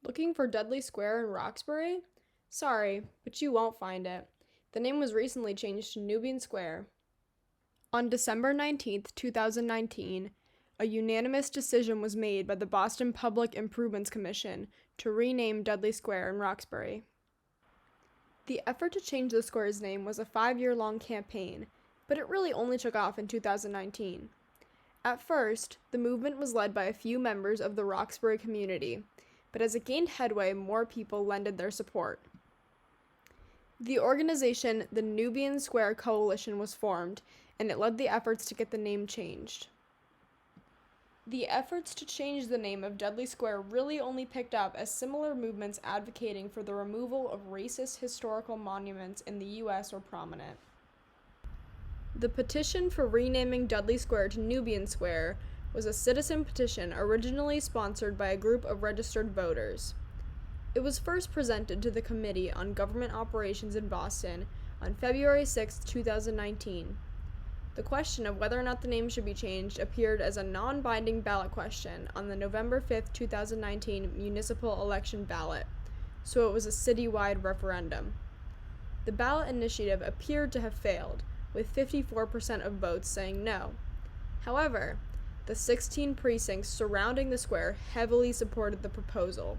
Looking for Dudley Square in Roxbury? Sorry, but you won't find it. The name was recently changed to Nubian Square. On December 19th, 2019, a unanimous decision was made by the Boston Public Improvements Commission to rename Dudley Square in Roxbury. The effort to change the square's name was a 5-year-long campaign, but it really only took off in 2019. At first, the movement was led by a few members of the Roxbury community, but as it gained headway, more people lended their support. The organization, the Nubian Square Coalition, was formed, and it led the efforts to get the name changed. The efforts to change the name of Dudley Square really only picked up as similar movements advocating for the removal of racist historical monuments in the U.S. were prominent. The petition for renaming Dudley Square to Nubian Square was a citizen petition originally sponsored by a group of registered voters. It was first presented to the Committee on Government Operations in Boston on February 6, 2019. The question of whether or not the name should be changed appeared as a non-binding ballot question on the November 5, 2019 municipal election ballot, so it was a citywide referendum. The ballot initiative appeared to have failed, with 54% of votes saying no. However, the 16 precincts surrounding the square heavily supported the proposal,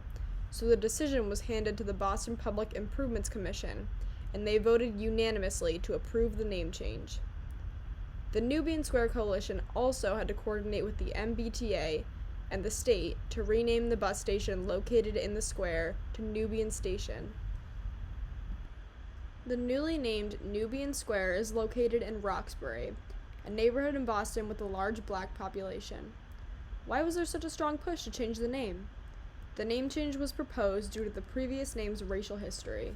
so the decision was handed to the Boston Public Improvements Commission, and they voted unanimously to approve the name change. The Nubian Square Coalition also had to coordinate with the MBTA and the state to rename the bus station located in the square to Nubian Station. The newly named Nubian Square is located in Roxbury, a neighborhood in Boston with a large black population. Why was there such a strong push to change the name? The name change was proposed due to the previous name's racial history.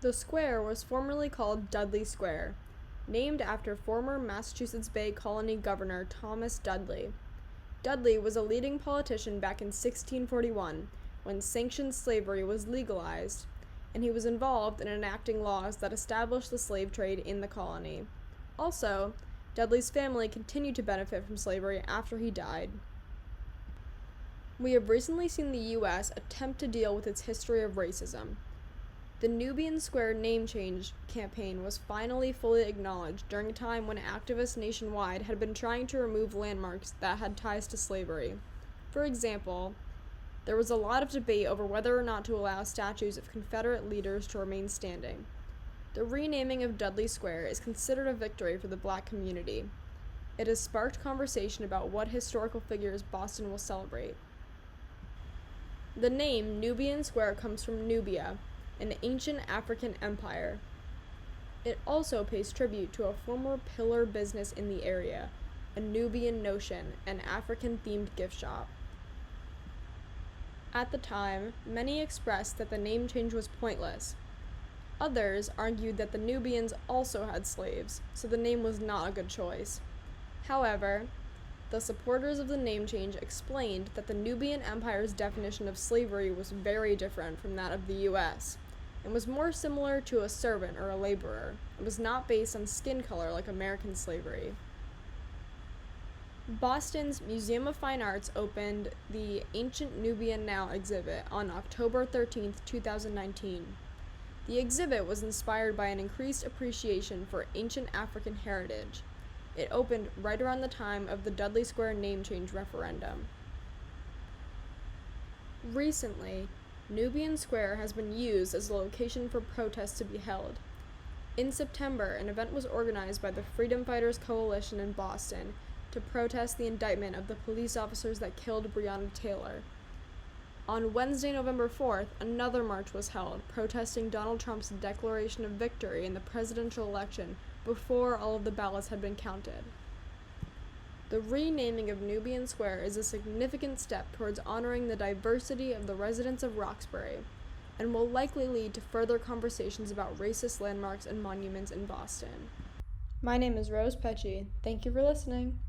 The square was formerly called Dudley Square, named after former Massachusetts Bay Colony Governor Thomas Dudley. Dudley was a leading politician back in 1641, when sanctioned slavery was legalized, and he was involved in enacting laws that established the slave trade in the colony. Also, Dudley's family continued to benefit from slavery after he died. We have recently seen the U.S. attempt to deal with its history of racism. The Nubian Square name change campaign was finally fully acknowledged during a time when activists nationwide had been trying to remove landmarks that had ties to slavery. For example, there was a lot of debate over whether or not to allow statues of Confederate leaders to remain standing. The renaming of Dudley Square is considered a victory for the Black community. It has sparked conversation about what historical figures Boston will celebrate. The name Nubian Square comes from Nubia, an ancient African empire. It also pays tribute to a former pillar business in the area, a Nubian Notion, an African-themed gift shop. At the time, many expressed that the name change was pointless. Others argued that the Nubians also had slaves, so the name was not a good choice. However, the supporters of the name change explained that the Nubian Empire's definition of slavery was very different from that of the U.S., and was more similar to a servant or a laborer. It was not based on skin color like American slavery. Boston's Museum of Fine Arts opened the Ancient Nubian Now exhibit on October 13, 2019. The exhibit was inspired by an increased appreciation for ancient African heritage. It opened right around the time of the Dudley Square name change referendum. Recently, Nubian Square has been used as a location for protests to be held. In September, an event was organized by the Freedom Fighters Coalition in Boston to protest the indictment of the police officers that killed Breonna Taylor. On Wednesday, November 4th, another march was held, protesting Donald Trump's declaration of victory in the presidential election before all of the ballots had been counted. The renaming of Nubian Square is a significant step towards honoring the diversity of the residents of Roxbury, and will likely lead to further conversations about racist landmarks and monuments in Boston. My name is Rose Pecci. Thank you for listening.